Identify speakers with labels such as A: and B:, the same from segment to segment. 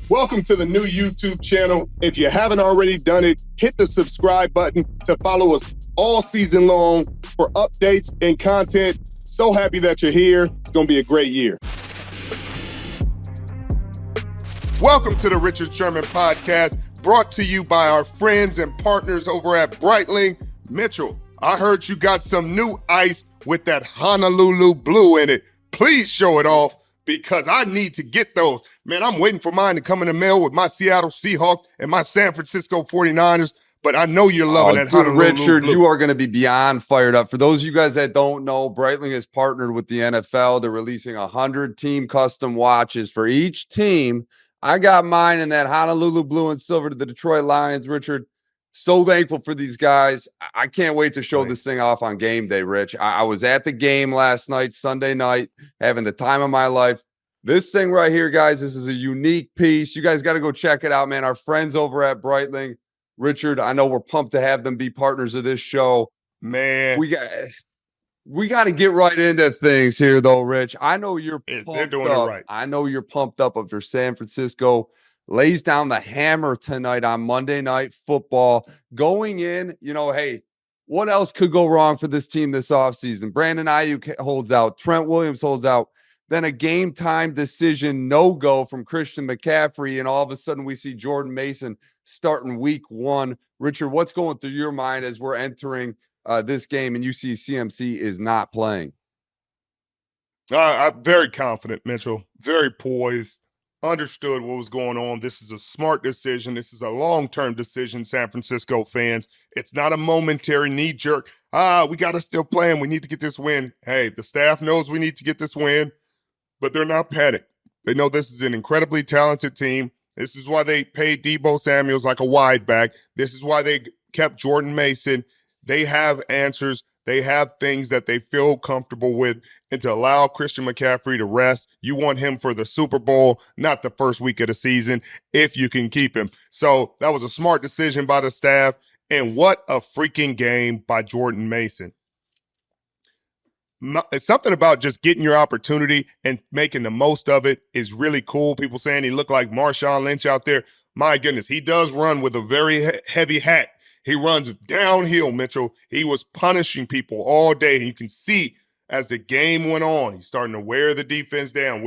A: Welcome to the new YouTube channel. If you haven't already done it, hit the subscribe button to follow us all season long for updates and content. So happy that you're here. It's going to be a great year. Welcome to the Richard Sherman Podcast, brought to you by our friends and partners over at Breitling. Mitchell, I heard you got some new ice with that Honolulu blue in it. Please show it off, because I need to get those. Man, I'm waiting for mine to come in the mail with my Seattle Seahawks and my San Francisco 49ers, but I know you're loving that Honolulu
B: Richard,
A: blue.
B: you are going to be beyond fired up. For those of you guys that don't know, Breitling has partnered with the NFL. They're releasing 100 team custom watches for each team. I got mine in that Honolulu blue and silver to the Detroit Lions, Richard. So thankful for these guys. I can't wait to show this thing off on game day, Rich. I was at the game last night, Sunday night, having the time of my life. This thing right here, guys, this is a unique piece. You guys got to go check it out, man. Our friends over at Breitling. Richard, I know we're pumped to have them be partners of this show.
A: Man,
B: we got to get right into things here, though, Rich. I know you're pumped
A: they're doing
B: up.
A: it right.
B: I know you're pumped up after San Francisco lays down the hammer tonight on Monday Night Football. Going in, hey, what else could go wrong for this team this offseason? Brandon Aiyuk holds out. Trent Williams holds out. Then a game time decision no-go from Christian McCaffrey, and all of a sudden we see Jordan Mason starting week one. Richard, what's going through your mind as we're entering this game and you see CMC is not playing?
A: I'm very confident, Mitchell. Very poised. Understood what was going on. This is a smart decision. This is a long-term decision, San Francisco fans. It's not a momentary knee-jerk. We got to still play and we need to get this win. Hey, the staff knows we need to get this win, but they're not panicked. They know this is an incredibly talented team. This is why they paid Deebo Samuels like a wide back. This is why they kept Jordan Mason. They have answers. They have things that they feel comfortable with. And to allow Christian McCaffrey to rest, you want him for the Super Bowl, not the first week of the season, if you can keep him. So that was a smart decision by the staff. And what a freaking game by Jordan Mason. It's something about just getting your opportunity and making the most of it is really cool. People saying he looked like Marshawn Lynch out there. My goodness, he does run with a very heavy hat. He runs downhill, Mitchell. He was punishing people all day. You can see as the game went on, he's starting to wear the defense down.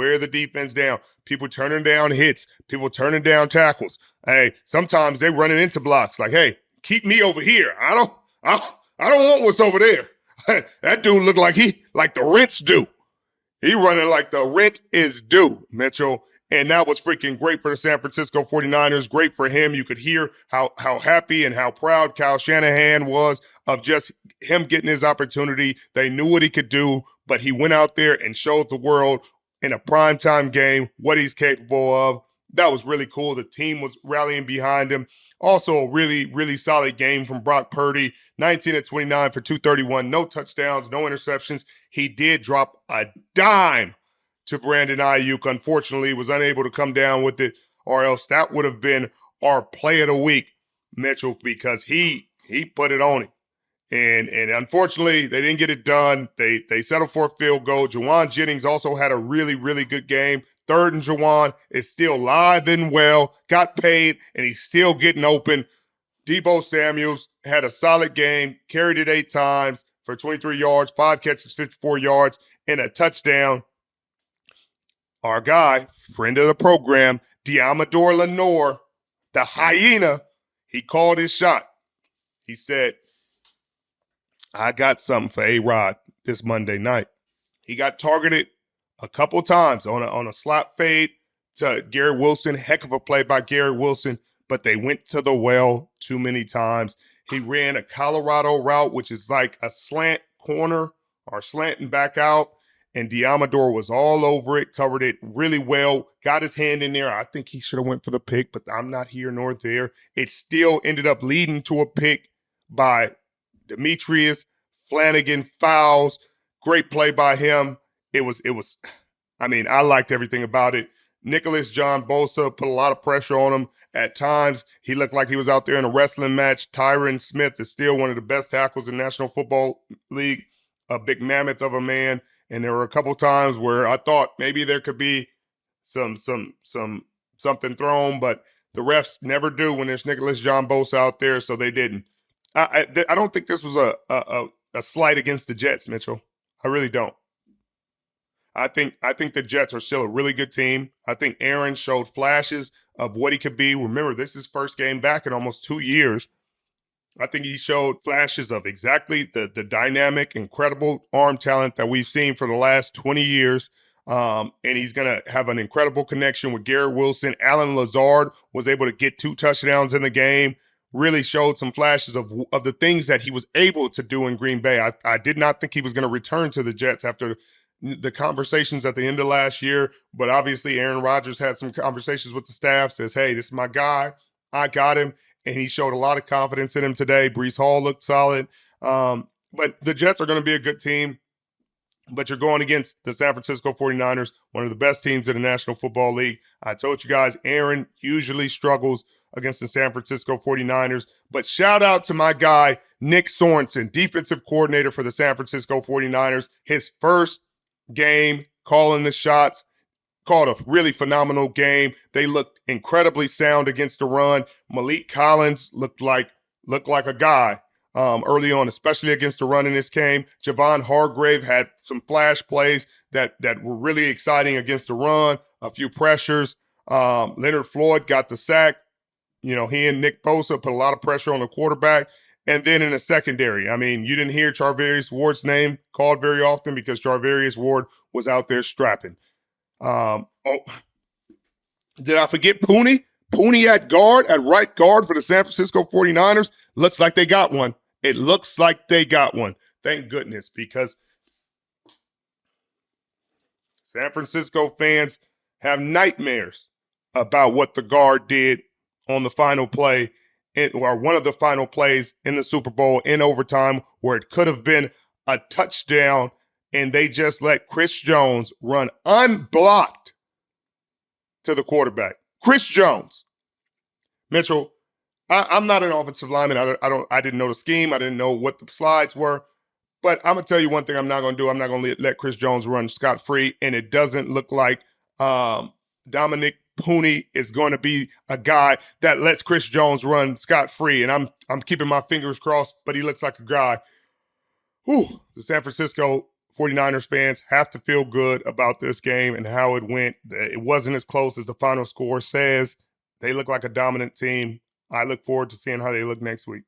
A: People turning down hits. People turning down tackles. Hey, sometimes they're running into blocks like, hey, keep me over here. I don't want what's over there. That dude looked like the rent's due. He running like the rent is due, Mitchell. And that was freaking great for the San Francisco 49ers. Great for him. You could hear how happy and how proud Kyle Shanahan was of just him getting his opportunity. They knew what he could do, but he went out there and showed the world in a primetime game what he's capable of. That was really cool. The team was rallying behind him. Also, a really, really solid game from Brock Purdy, 19-29 for 231, no touchdowns, no interceptions. He did drop a dime to Brandon Aiyuk. Unfortunately, was unable to come down with it, or else that would have been our play of the week, Mitchell, because he put it on him. And unfortunately, they didn't get it done. They settled for a field goal. Juwan Jennings also had a really, really good game. Third and Juwan is still live and well, got paid, and he's still getting open. Deebo Samuels had a solid game, carried it 8 times for 23 yards, 5 catches, 54 yards, and a touchdown. Our guy, friend of the program, Diamador Lenore, the hyena, he called his shot. He said, I got something for A-Rod this Monday night. He got targeted a couple times on a slot fade to Garrett Wilson. Heck of a play by Garrett Wilson, but they went to the well too many times. He ran a Colorado route, which is like a slant corner or slanting back out, and Diamador was all over it, covered it really well, got his hand in there. I think he should have went for the pick, but I'm not here nor there. It still ended up leading to a pick by Demetrius Flanagan. Fouls. Great play by him. It was, I liked everything about it. Nicholas John Bosa put a lot of pressure on him. At times, he looked like he was out there in a wrestling match. Tyron Smith is still one of the best tackles in the National Football League, a big mammoth of a man. And there were a couple times where I thought maybe there could be some something thrown, but the refs never do when there's Nicholas John Bosa out there, so they didn't. I don't think this was a slight against the Jets, Mitchell. I really don't. I think the Jets are still a really good team. I think Aaron showed flashes of what he could be. Remember, this is his first game back in almost 2 years. I think he showed flashes of exactly the dynamic, incredible arm talent that we've seen for the last 20 years. And he's going to have an incredible connection with Garrett Wilson. Allen Lazard was able to get 2 touchdowns in the game, really showed some flashes of the things that he was able to do in Green Bay. I did not think he was going to return to the Jets after the conversations at the end of last year, but obviously Aaron Rodgers had some conversations with the staff, says, hey, this is my guy. I got him. And he showed a lot of confidence in him today. Breece Hall looked solid. But the Jets are going to be a good team. But you're going against the San Francisco 49ers, one of the best teams in the National Football League. I told you guys, Aaron usually struggles against the San Francisco 49ers. But shout out to my guy, Nick Sorensen, defensive coordinator for the San Francisco 49ers. His first game calling the shots. Called a really phenomenal game. They looked incredibly sound against the run. Malik Collins looked like a guy early on, especially against the run in this game. Javon Hargrave had some flash plays that were really exciting against the run, a few pressures. Leonard Floyd got the sack. He and Nick Bosa put a lot of pressure on the quarterback. And then in the secondary, I mean, you didn't hear Charvarius Ward's name called very often because Charvarius Ward was out there strapping. Did I forget Pooney? Pooney at right guard for the San Francisco 49ers. Looks like they got one. It looks like they got one. Thank goodness, because San Francisco fans have nightmares about what the guard did on the final play, or one of the final plays in the Super Bowl in overtime, where it could have been a touchdown, and they just let Chris Jones run unblocked to the quarterback. Chris Jones. Mitchell, I'm not an offensive lineman. I didn't know the scheme. I didn't know what the slides were. But I'm going to tell you one thing I'm not going to do. I'm not going to let Chris Jones run scot-free, and it doesn't look like Dominic Pooney is going to be a guy that lets Chris Jones run scot-free. And I'm keeping my fingers crossed, but he looks like a guy. The San Francisco 49ers fans have to feel good about this game and how it went. It wasn't as close as the final score says. They look like a dominant team. I look forward to seeing how they look next week.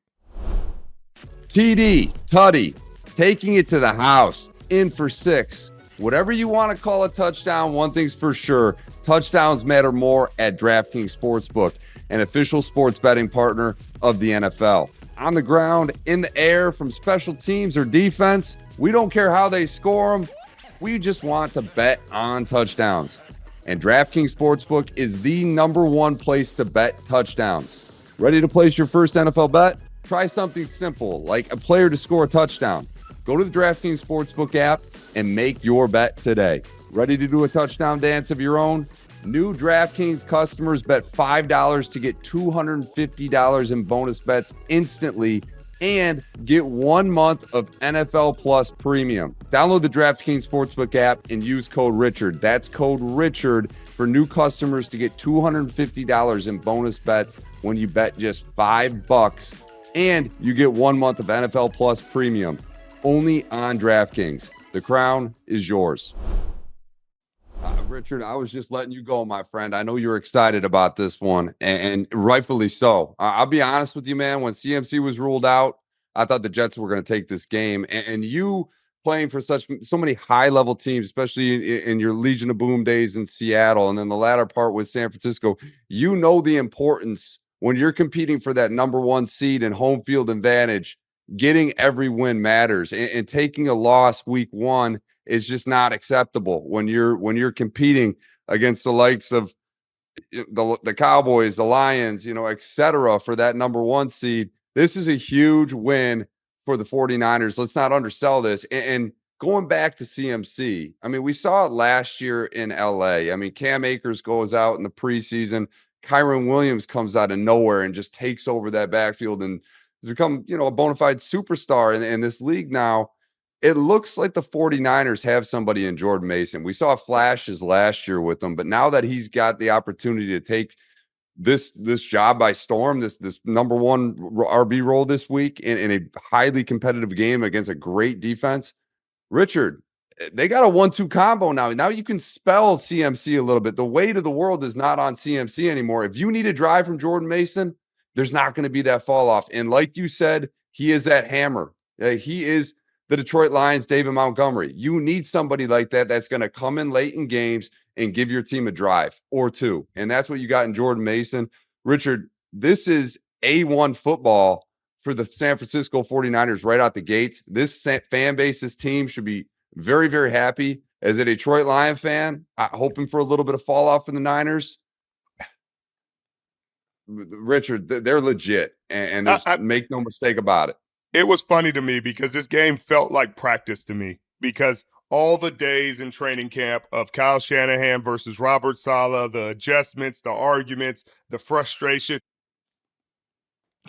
B: TD, Tutty, taking it to the house, in for 6. Whatever you want to call a touchdown, one thing's for sure. Touchdowns matter more at DraftKings Sportsbook, an official sports betting partner of the NFL. On the ground, in the air, from special teams or defense, we don't care how they score them. We just want to bet on touchdowns. And DraftKings Sportsbook is the #1 place to bet touchdowns. Ready to place your first NFL bet? Try something simple, like a player to score a touchdown. Go to the DraftKings Sportsbook app and make your bet today. Ready to do a touchdown dance of your own? New DraftKings customers bet $5 to get $250 in bonus bets instantly and get 1 month of NFL Plus Premium. Download the DraftKings Sportsbook app and use code Richard. That's code Richard for new customers to get $250 in bonus bets when you bet just $5, and you get 1 month of NFL Plus Premium. Only on DraftKings. The crown is yours. Richard, I was just letting you go, my friend. I know you're excited about this one, and rightfully so. I'll be honest with you, man. When CMC was ruled out, I thought the Jets were going to take this game. And you playing for so many high-level teams, especially in your Legion of Boom days in Seattle, and then the latter part with San Francisco, you know the importance when you're competing for that #1 seed and home field advantage. Getting every win matters, and taking a loss week 1 is just not acceptable when you're competing against the likes of the Cowboys, the Lions, et cetera, for that #1 seed. This is a huge win for the 49ers. Let's not undersell this. And going back to CMC, I mean, we saw it last year in LA. I mean, Cam Akers goes out in the preseason. Kyron Williams comes out of nowhere and just takes over that backfield and has become, a bona fide superstar in this league now. it looks like the 49ers have somebody in Jordan Mason. We saw flashes last year with him, but now that he's got the opportunity to take this job by storm, this number one RB role this week in a highly competitive game against a great defense, Richard, they got a 1-2 combo now. Now you can spell CMC a little bit. The weight of the world is not on CMC anymore. If you need a drive from Jordan Mason, there's not going to be that fall off. And like you said, he is that hammer. He is the Detroit Lions, David Montgomery. You need somebody like that that's going to come in late in games and give your team a drive or two. And that's what you got in Jordan Mason. Richard, this is A1 football for the San Francisco 49ers right out the gates. This fan base, this team should be very, very happy. As a Detroit Lion fan, hoping for a little bit of fall off in the Niners. Richard, they're legit, and make no mistake about it.
A: It was funny to me because this game felt like practice to me, because all the days in training camp of Kyle Shanahan versus Robert Saleh, the adjustments, the arguments, the frustration,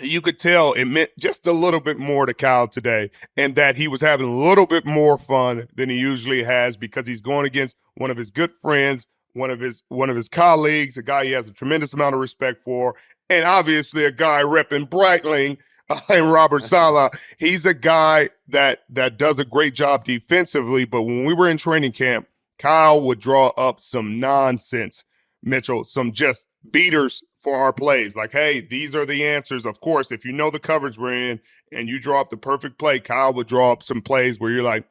A: you could tell it meant just a little bit more to Kyle today, and that he was having a little bit more fun than he usually has, because he's going against one of his good friends, one of his colleagues, a guy he has a tremendous amount of respect for, and obviously a guy repping Breitling and Robert Saleh. He's a guy that does a great job defensively, but when we were in training camp, Kyle would draw up some nonsense, Mitchell, some just beaters for our plays. Like, hey, these are the answers. Of course, if you know the coverage we're in and you draw up the perfect play, Kyle would draw up some plays where you're like,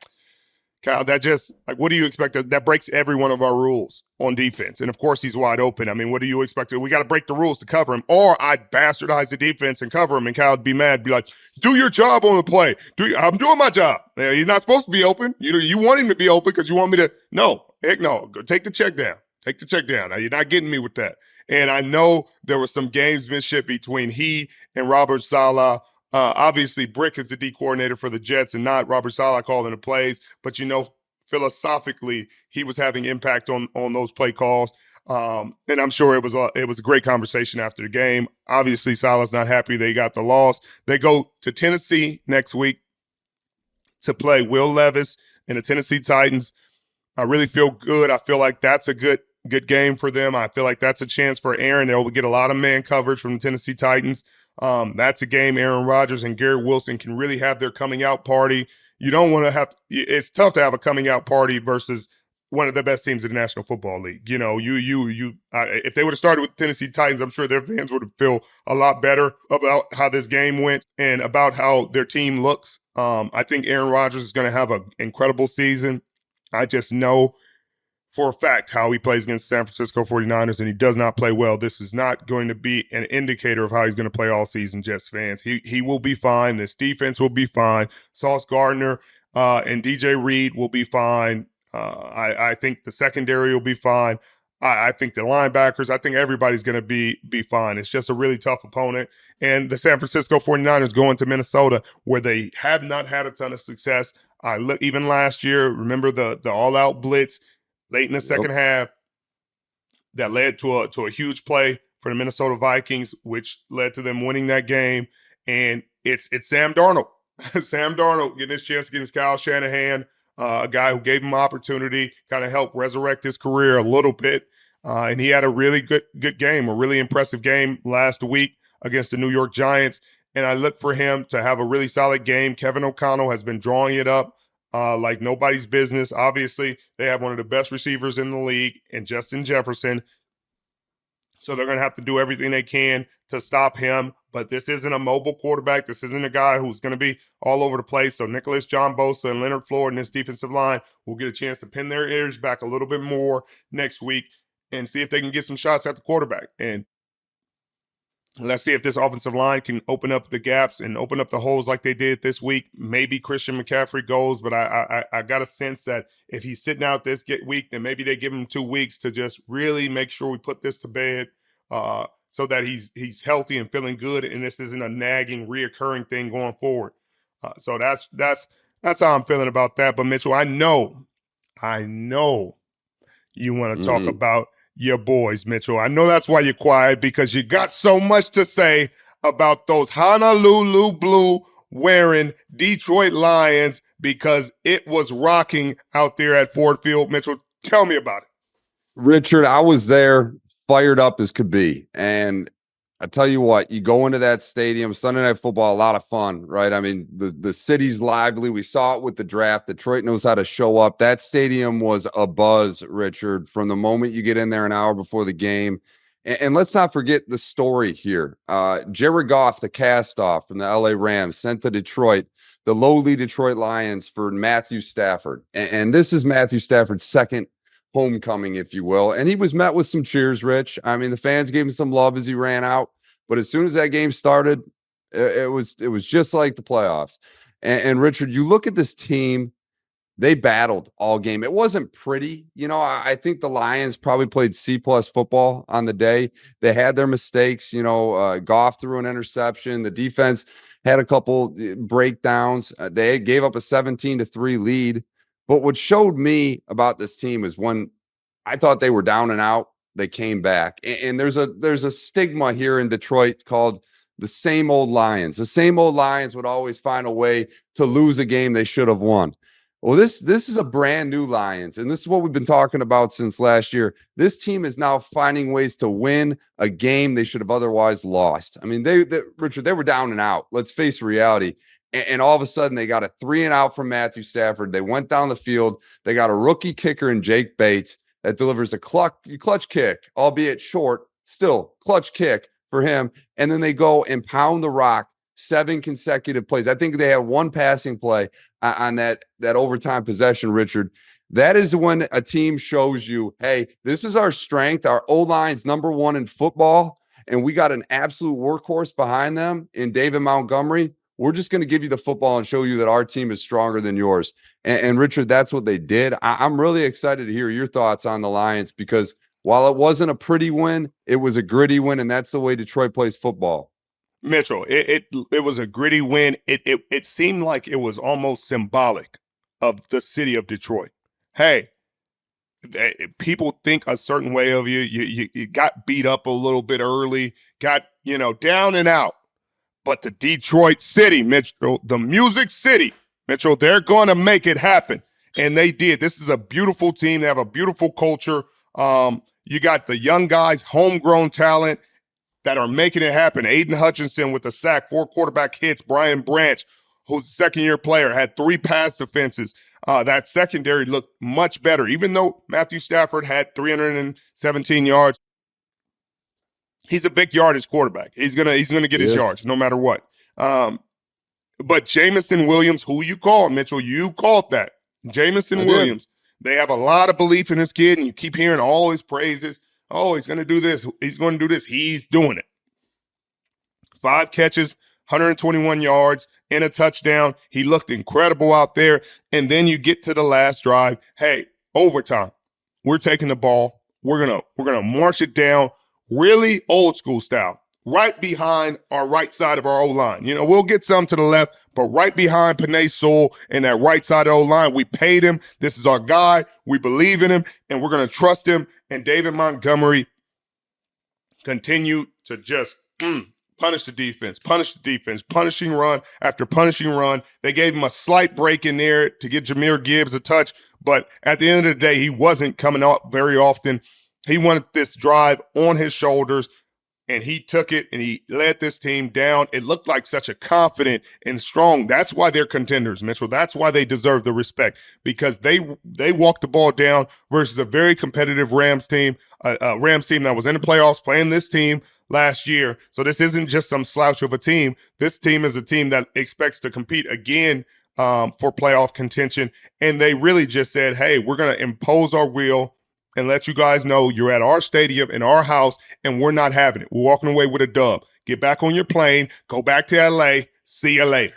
A: Kyle, that just, like, what do you expect? That breaks every one of our rules on defense. And of course, he's wide open. I mean, what do you expect? We got to break the rules to cover him, or I'd bastardize the defense and cover him, and Kyle would be mad, be like, do your job on the play. I'm doing my job. He's not supposed to be open. You want him to be open because you want me to. No, heck no. Go take the check down. Take the check down. Now, you're not getting me with that. And I know there was some gamesmanship between he and Robert Saleh. Obviously, Brick is the D coordinator for the Jets and not Robert Saleh calling the plays. But, philosophically, he was having impact on those play calls. And I'm sure it was a great conversation after the game. Obviously, Saleh's not happy they got the loss. They go to Tennessee next week to play Will Levis and the Tennessee Titans. I really feel good. I feel like that's a good game for them. I feel like that's a chance for Aaron. They'll get a lot of man coverage from the Tennessee Titans. That's a game Aaron Rodgers and Garrett Wilson can really have their coming out party. You don't want to have – it's tough to have a coming out party versus one of the best teams in the National Football League. If they would have started with the Tennessee Titans, I'm sure their fans would feel a lot better about how this game went and about how their team looks. I think Aaron Rodgers is going to have an incredible season. I just know for a fact how he plays against San Francisco 49ers, and he does not play well. This is not going to be an indicator of how he's going to play all season, Jets fans. He will be fine. This defense will be fine. Sauce Gardner and DJ Reed will be fine. I think the secondary will be fine. I think the linebackers, I think everybody's going to be fine. It's just a really tough opponent. And the San Francisco 49ers going to Minnesota, where they have not had a ton of success. Even last year, remember the all-out blitz late in the second half that led to a huge play for the Minnesota Vikings, which led to them winning that game. And it's Sam Darnold. Sam Darnold getting his chance against Kyle Shanahan, a guy who gave him opportunity, kind of helped resurrect his career a little bit. And he had a really good game, a really impressive game last week against the New York Giants. And I look for him to have a really solid game. Kevin O'Connell has been drawing it up like nobody's business. Obviously, they have one of the best receivers in the league in Justin Jefferson. So they're going to have to do everything they can to stop him. But this isn't a mobile quarterback. This isn't a guy who's going to be all over the place. So Nicholas John Bosa and Leonard Floyd in this defensive line will get a chance to pin their ears back a little bit more next week and see if they can get some shots at the quarterback. And let's see if this offensive line can open up the gaps and open up the holes like they did this week. Maybe Christian McCaffrey goes, but I got a sense that if he's sitting out this week, then maybe they give him 2 weeks to just really make sure we put this to bed so that he's healthy and feeling good, and this isn't a nagging, reoccurring thing going forward. So that's how I'm feeling about that. But Mitchell, I know you want to talk about your boys, Mitchell. I know that's why you're quiet, because you got so much to say about those Honolulu Blue wearing Detroit Lions because it was rocking out there at Ford Field. Mitchell, tell me about it.
B: Richard, I was there, fired up as could be. And I tell you what, you go into that stadium, Sunday Night Football, a lot of fun, right? I mean, the city's lively. We saw it with the draft. Detroit knows how to show up. That stadium was a buzz, Richard, from the moment you get in there an hour before the game. And let's not forget the story here. Jared Goff, the cast-off from the LA Rams, sent to Detroit, the lowly Detroit Lions for Matthew Stafford. And this is Matthew Stafford's second homecoming, if you will. And he was met with some cheers, Rich. I mean, the fans gave him some love as he ran out. But as soon as that game started, it was just like the playoffs. And Richard, you look at this team, they battled all game. It wasn't pretty. You know, I think the Lions probably played C-plus football on the day. They had their mistakes. You know, Goff threw an interception. The defense had a couple breakdowns. They gave up a 17-3 lead. But what showed me about this team is when I thought they were down and out, they came back. And there's a stigma here in Detroit called the same old Lions. The same old Lions would always find a way to lose a game they should have won. Well, this is a brand new Lions, and this is what we've been talking about since last year. This team is now finding ways to win a game they should have otherwise lost. I mean, Richard, they were down and out. Let's face reality. And all of a sudden, they got a 3-and-out from Matthew Stafford. They went down the field. They got a rookie kicker in Jake Bates that delivers a clutch kick, albeit short, still clutch kick for him. And then they go and pound the rock 7 consecutive plays. I think they had one passing play on that overtime possession, Richard. That is when a team shows you, hey, this is our strength. Our O-line's number one in football, and we got an absolute workhorse behind them in David Montgomery. We're just going to give you the football and show you that our team is stronger than yours. And Richard, that's what they did. I'm really excited to hear your thoughts on the Lions because while it wasn't a pretty win, it was a gritty win, and that's the way Detroit plays football.
A: Mitchell, it was a gritty win. It seemed like it was almost symbolic of the city of Detroit. Hey, people think a certain way of you. You got beat up a little bit early, got, down and out. But the Detroit city, Mitchell, the Music City, Mitchell, they're going to make it happen. And they did. This is a beautiful team. They have a beautiful culture. You got the young guys, homegrown talent that are making it happen. Aiden Hutchinson with a sack, 4 quarterback hits. Brian Branch, who's a second-year player, had 3 pass defenses. That secondary looked much better. Even though Matthew Stafford had 317 yards, he's a big yardage quarterback. He's gonna get his yards no matter what. But Jamison Williams, who you called, Mitchell, you called that. Jamison Williams. They have a lot of belief in this kid, and you keep hearing all his praises. Oh, he's going to do this. He's going to do this. He's doing it. 5 catches, 121 yards, and a touchdown. He looked incredible out there. And then you get to the last drive. Hey, overtime. We're taking the ball. We're gonna march it down, really old school style, right behind our right side of our O-line. We'll get some to the left, but right behind Penei Sewell and that right side of O-line, we paid him. This is our guy. We believe in him, and we're going to trust him. And David Montgomery continued to just punish the defense, punishing run after punishing run. They gave him a slight break in there to get Jahmyr Gibbs a touch, but at the end of the day, he wasn't coming up very often. He wanted this drive on his shoulders, and he took it, and he led this team down. It looked like such a confident and strong. That's why they're contenders, Mitchell. That's why they deserve the respect, because they walked the ball down versus a very competitive Rams team, a Rams team that was in the playoffs playing this team last year. So this isn't just some slouch of a team. This team is a team that expects to compete again for playoff contention, and they really just said, hey, we're going to impose our will and let you guys know you're at our stadium, in our house, and we're not having it. We're walking away with a dub. Get back on your plane. Go back to L.A. See you later.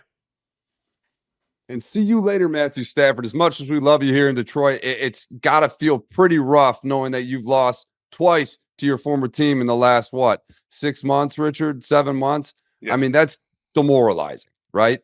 B: And see you later, Matthew Stafford. As much as we love you here in Detroit, it's got to feel pretty rough knowing that you've lost twice to your former team in the last, 6 months, Richard? 7 months? Yeah. I mean, that's demoralizing, right?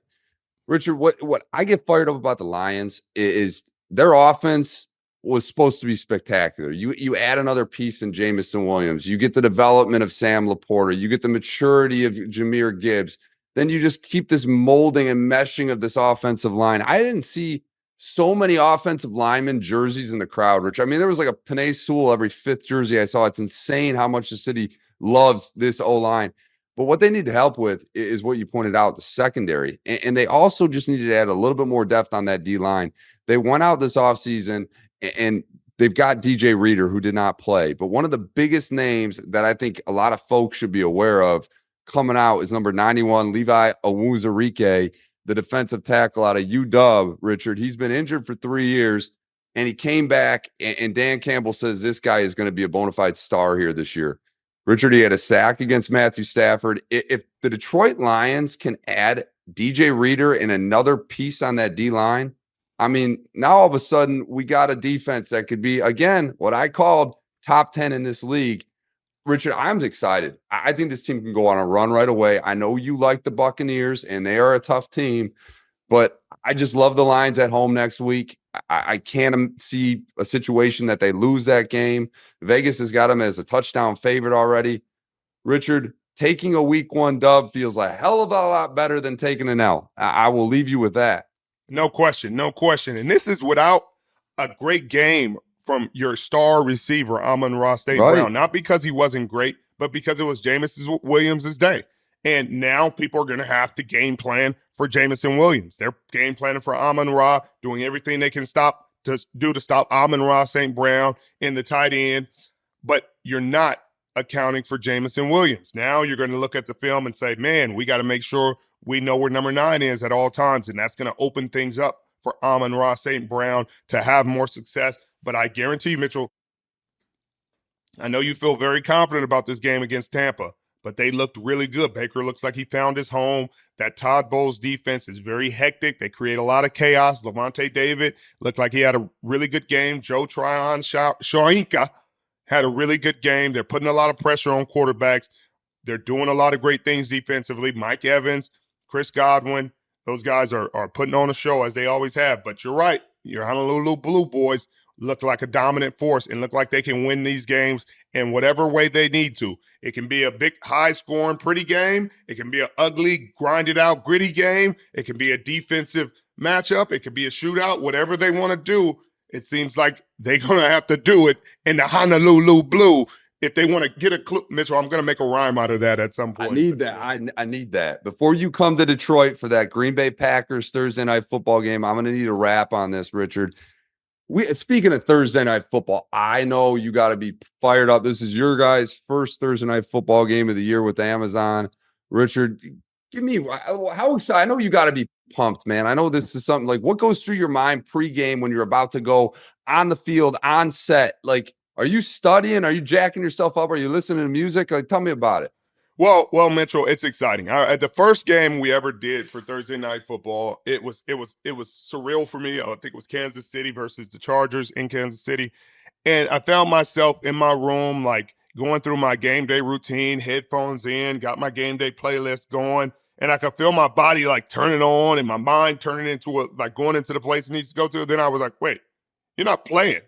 B: Richard, what I get fired up about the Lions is their offense was supposed to be spectacular. You add another piece in Jamison Williams. You get the development of Sam Laporta. You get the maturity of Jahmyr Gibbs. then you just keep this molding and meshing of this offensive line. I didn't see so many offensive lineman jerseys in the crowd, Rich. I mean, there was like a Panay Sewell every fifth jersey I saw. It's insane how much the city loves this O-line. But what they need to help with is what you pointed out, the secondary. And they also just needed to add a little bit more depth on that D-line. They went out this offseason and they've got DJ Reader, who did not play. But one of the biggest names that I think a lot of folks should be aware of coming out is number 91, Levi Awuzurike, the defensive tackle out of UW, Richard. He's been injured for 3 years, and he came back, and Dan Campbell says this guy is going to be a bona fide star here this year. Richard, he had a sack against Matthew Stafford. If the Detroit Lions can add DJ Reader and another piece on that D-line, I mean, now all of a sudden we got a defense that could be, again, what I called top 10 in this league. Richard, I'm excited. I think this team can go on a run right away. I know you like the Buccaneers, and they are a tough team, but I just love the Lions at home next week. I can't see a situation that they lose that game. Vegas has got them as a touchdown favorite already. Richard, taking a week 1 dub feels a hell of a lot better than taking an L. I will leave you with that.
A: No question, no question. And this is without a great game from your star receiver, Amon-Ra St. Brown. Not because he wasn't great, but because it was Jameson Williams' day. And now people are going to have to game plan for Jameson Williams. They're game planning for Amon-Ra, doing everything they can stop Amon-Ra St. Brown in the tight end. But you're not accounting for Jameson Williams. Now you're going to look at the film and say, man, we got to make sure we know where number 9 is at all times. And that's going to open things up for Amon-Ra St. Brown to have more success. But I guarantee you, Mitchell, I know you feel very confident about this game against Tampa, but they looked really good. Baker looks like he found his home. That Todd Bowles defense is very hectic. They create a lot of chaos. Levante David looked like he had a really good game. Joe Shoyinka had a really good game. They're putting a lot of pressure on quarterbacks. They're doing a lot of great things defensively. Mike Evans, Chris Godwin, those guys are putting on a show as they always have. But you're right. Your Honolulu Blue Boys look like a dominant force and look like they can win these games in whatever way they need to. It can be a big, high-scoring, pretty game. It can be an ugly, grinded-out, gritty game. It can be a defensive matchup. It could be a shootout. Whatever they want to do, it seems like they're going to have to do it in the Honolulu Blue. If they want to get a clue, Mitchell, I'm going to make a rhyme out of that at some point.
B: I need that. I need that. Before you come to Detroit for that Green Bay Packers Thursday night football game, I'm going to need a wrap on this, Richard. Speaking of Thursday night football, I know you got to be fired up. This is your guys' first Thursday night football game of the year with Amazon. Richard, give me how excited. I know you got to be pumped, man. I know this is something like what goes through your mind pregame when you're about to go on the field, on set. Like, are you studying? Are you jacking yourself up? Are you listening to music? Like, tell me about it.
A: Well, Mitchell, it's exciting. At the first game we ever did for Thursday night football, it was surreal for me. I think it was Kansas City versus the Chargers in Kansas City, and I found myself in my room, like going through my game day routine, headphones in, got my game day playlist going, and I could feel my body like turning on and my mind turning into like going into the place it needs to go to. Then I was like, wait, you're not playing.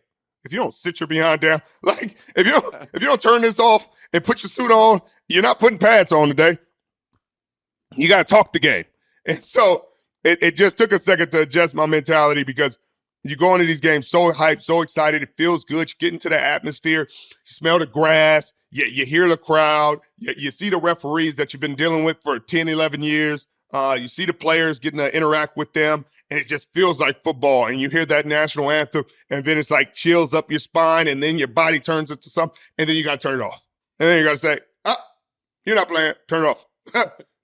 A: If you don't sit your behind down, like if you don't turn this off and put your suit on, you're not putting pads on today. You got to talk the game. And so it just took a second to adjust my mentality because you go into these games so hyped, so excited. It feels good. You get into the atmosphere. You smell the grass. You hear the crowd. You see the referees that you've been dealing with for 10, 11 years. You see the players getting to interact with them, and it just feels like football. And you hear that national anthem, and then it's like chills up your spine, and then your body turns into something, and then you got to turn it off. And then you got to say, you're not playing. Turn it off.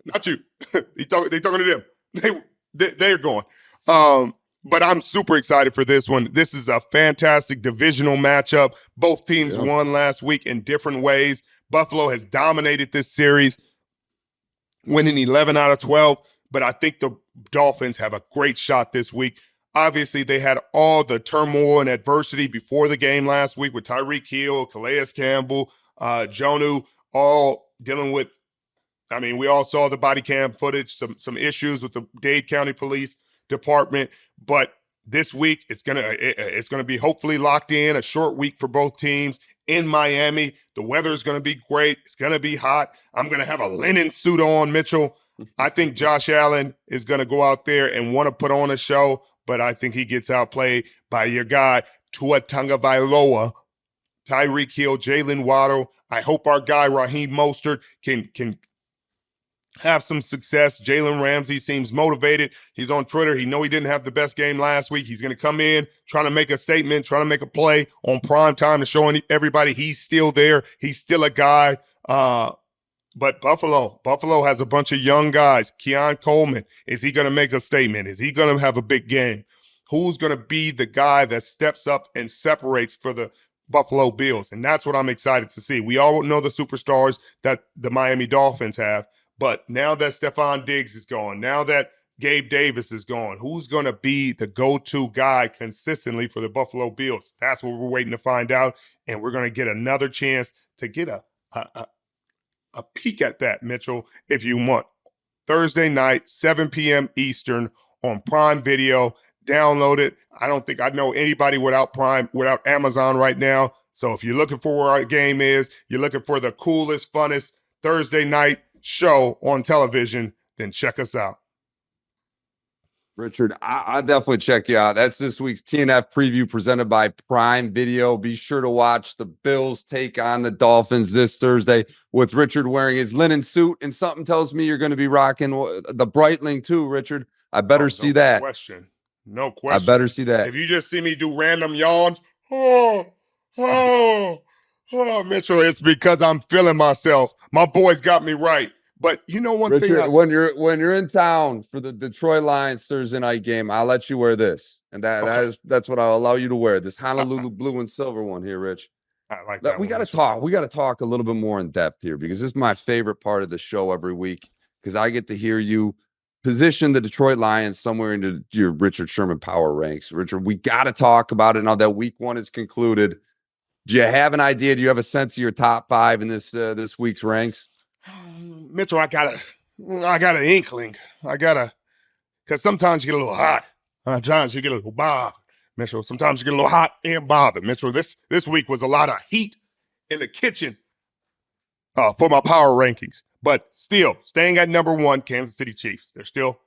A: Not you. They talking to them. They're going. But I'm super excited for this one. This is a fantastic divisional matchup. Both teams won last week in different ways. Buffalo has dominated this series, winning 11 out of 12, but I think the Dolphins have a great shot this week. Obviously, they had all the turmoil and adversity before the game last week with Tyreek Hill, Calais Campbell, Jonnu, all dealing with, we all saw the body cam footage, some issues with the Dade County Police Department, but this week it's gonna be hopefully locked in, a short week for both teams in Miami. The weather is gonna be great. It's gonna be hot. I'm gonna have a linen suit on, Mitchell. I think Josh Allen is gonna go out there and want to put on a show, but I think he gets outplayed by your guy Tua Tagovailoa, Tyreek Hill, Jalen Waddle. I hope our guy Raheem Mostert can have some success. Jalen Ramsey seems motivated. He's on Twitter. He know he didn't have the best game last week. He's going to come in, trying to make a statement, trying to make a play on prime time to show everybody he's still there. He's still a guy. But Buffalo has a bunch of young guys. Keon Coleman, is he going to make a statement? Is he going to have a big game? Who's going to be the guy that steps up and separates for the Buffalo Bills? And that's what I'm excited to see. We all know the superstars that the Miami Dolphins have. But now that Stephon Diggs is gone, now that Gabe Davis is gone, who's going to be the go-to guy consistently for the Buffalo Bills? That's what we're waiting to find out, and we're going to get another chance to get a peek at that, Mitchell, if you want. Thursday night, 7 p.m. Eastern on Prime Video. Download it. I don't think I know anybody without Amazon right now. So if you're looking for where our game is, you're looking for the coolest, funnest Thursday night show on television, then check us out.
B: Richard, I definitely check you out. That's this week's TNF preview presented by Prime Video. Be sure to watch the Bills take on the Dolphins this Thursday with Richard wearing his linen suit, and something tells me you're going to be rocking the Breitling too, Richard. I better see that.
A: No question.
B: I better see that.
A: If you just see me do random yawns, Mitchell, it's because I'm feeling myself. My boys got me right. But you know one
B: Richard,
A: thing,
B: when you're in town for the Detroit Lions Thursday night game, I'll let you wear this, and that's what I'll allow you to wear. This Honolulu blue and silver one here, Rich.
A: I like that.
B: We got to talk. We got to talk a little bit more in depth here because this is my favorite part of the show every week because I get to hear you position the Detroit Lions somewhere into your Richard Sherman power ranks. Richard, we got to talk about it now that week one is concluded. Do you have an idea? Do you have a sense of your top five in this week's ranks?
A: Mitchell, I got an inkling. Because sometimes you get a little hot. Sometimes you get a little bothered, Mitchell. Sometimes you get a little hot and bothered, Mitchell. This week was a lot of heat in the kitchen for my power rankings. But still, staying at number one, Kansas City Chiefs. They're still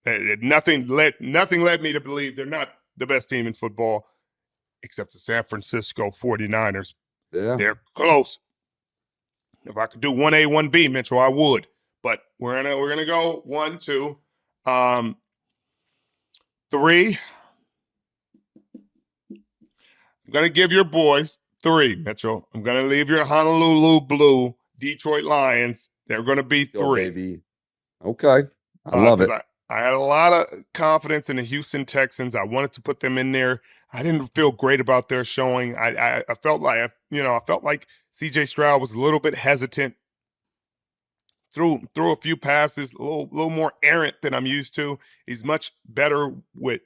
A: nothing led me to believe they're not the best team in football, except the San Francisco 49ers.
B: Yeah.
A: They're close. If I could do 1A, 1B, Mitchell, I would. But we're gonna go 1, 2, 3. I'm gonna give your boys 3, Mitchell. I'm gonna leave your Honolulu Blue Detroit Lions. They're gonna be 3.
B: Yo, baby. Okay. I love it.
A: I had a lot of confidence in the Houston Texans. I wanted to put them in there. I didn't feel great about their showing. I felt like CJ Stroud was a little bit hesitant. Threw a few passes, a little more errant than I'm used to. He's much better with,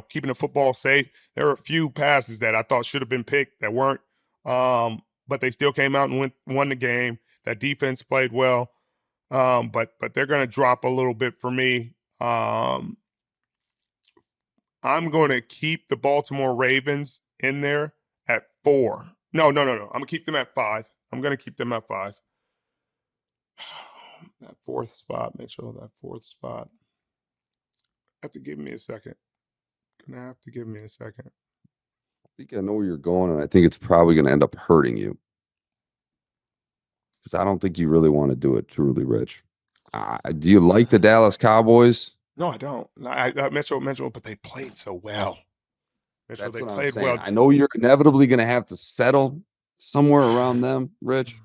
A: keeping the football safe. There were a few passes that I thought should have been picked that weren't. But they still came out and won the game. That defense played well. But they're going to drop a little bit for me. I'm going to keep the Baltimore Ravens in there at 4. No. I'm going to keep them at 5. That 4th spot, Mitchell, that 4th spot. Have to give me a second. I
B: think I know where you're going, and I think it's probably going to end up hurting you. Because I don't think you really want to do it, truly, Rich. Do you like the Dallas Cowboys?
A: No, I don't. Mitchell, but they played so well. Mitchell,
B: That's
A: they
B: what
A: played
B: I'm saying.
A: well.
B: I know you're inevitably going to have to settle somewhere around them, Rich.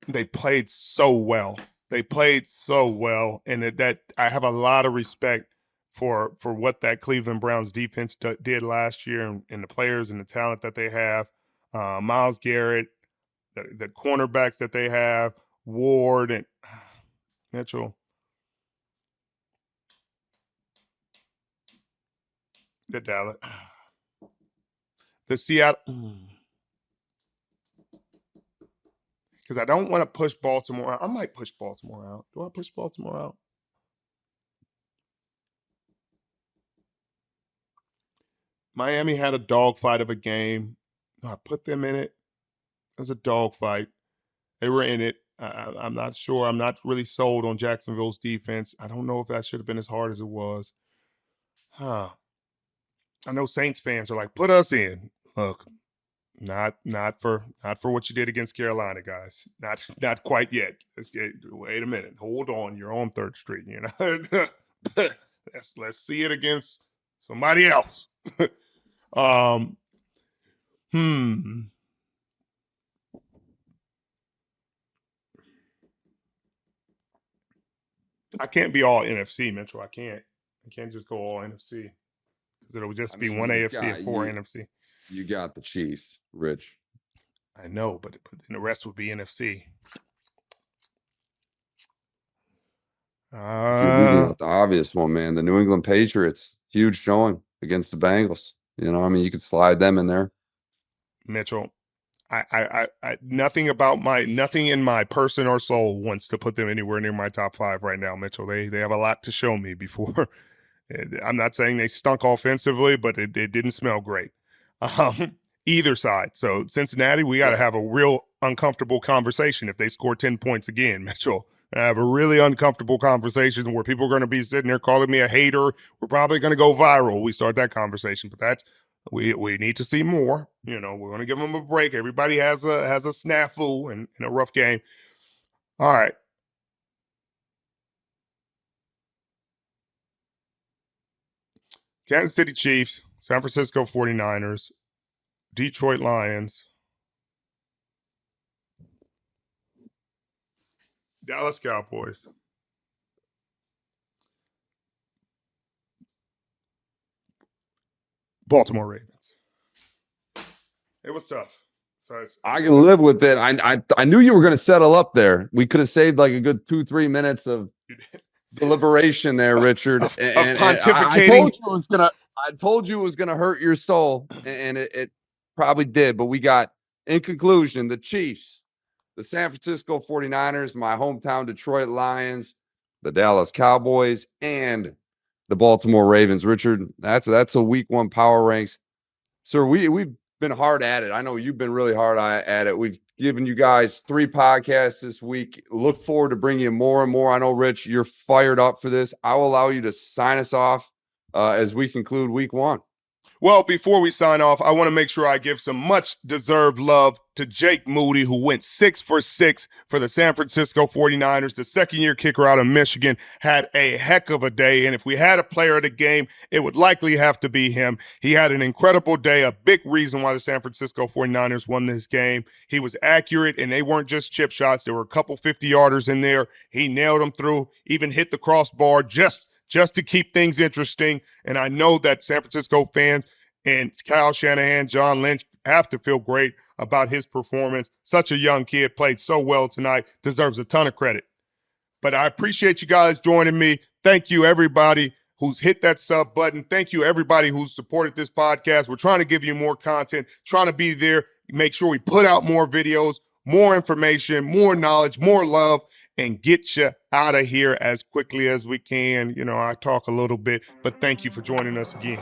A: They played so well. And that I have a lot of respect for what that Cleveland Browns defense did last year and the players and the talent that they have. Myles Garrett, the cornerbacks that they have, Ward and Mitchell. The Dallas. The Seattle. Because I don't want to push Baltimore out. I might push Baltimore out. Do I push Baltimore out? Miami had a dogfight of a game. I put them in it. It was a dogfight. They were in it. I'm not sure. I'm not really sold on Jacksonville's defense. I don't know if that should have been as hard as it was. Huh. I know Saints fans are like, put us in. Look, not for what you did against Carolina, guys. Not quite yet. Wait a minute. Hold on. You're on 3rd Street. You know, let's see it against somebody else. I can't be all NFC, Mitchell. I can't just go all NFC because it'll just be one AFC and 4 NFC.
B: You got the Chiefs, Rich.
A: I know, but then the rest would be NFC.
B: The obvious one, man. The New England Patriots, huge showing against the Bengals. You know, I mean, you could slide them in there.
A: Mitchell, I nothing in my person or soul wants to put them anywhere near my top 5 right now, Mitchell. They have a lot to show me before. I'm not saying they stunk offensively, but it didn't smell great. Either side. So Cincinnati, we got to have a real uncomfortable conversation if they score 10 points again, Mitchell. I have a really uncomfortable conversation where people are going to be sitting there calling me a hater. We're probably going to go viral. We start that conversation, but that's we need to see more. You know, we're going to give them a break. Everybody has a snafu in a rough game. All right. Kansas City Chiefs, San Francisco 49ers, Detroit Lions, Dallas Cowboys, Baltimore Ravens. It was tough. So
B: I can live with it. I knew you were going to settle up there. We could have saved like a good 2-3 minutes of deliberation there, Richard. And
A: pontificating.
B: I told you it was gonna hurt your soul, and it probably did. But we got, in conclusion, the Chiefs, the San Francisco 49ers, my hometown Detroit Lions, the Dallas Cowboys, and the Baltimore Ravens. Richard, that's a week 1 power ranks. Sir, we've been hard at it. I know you've been really hard at it. We've given you guys 3 podcasts this week. Look forward to bringing you more and more. I know, Rich, you're fired up for this. I will allow you to sign us off as we conclude week 1.
A: Well, before we sign off, I want to make sure I give some much-deserved love to Jake Moody, who went 6 for 6 for the San Francisco 49ers. The second-year kicker out of Michigan had a heck of a day, and if we had a player of the game, it would likely have to be him. He had an incredible day, a big reason why the San Francisco 49ers won this game. He was accurate, and they weren't just chip shots. There were a couple 50-yarders in there. He nailed them through, even hit the crossbar just to keep things interesting. And I know that San Francisco fans and Kyle Shanahan, John Lynch have to feel great about his performance. Such a young kid, played so well tonight, deserves a ton of credit. But I appreciate you guys joining me. Thank you, everybody who's hit that sub button. Thank you, everybody who's supported this podcast. We're trying to give you more content, trying to be there, make sure we put out more videos, more information, more knowledge, more love, and get you out of here as quickly as we can. You know, I talk a little bit, but thank you for joining us again.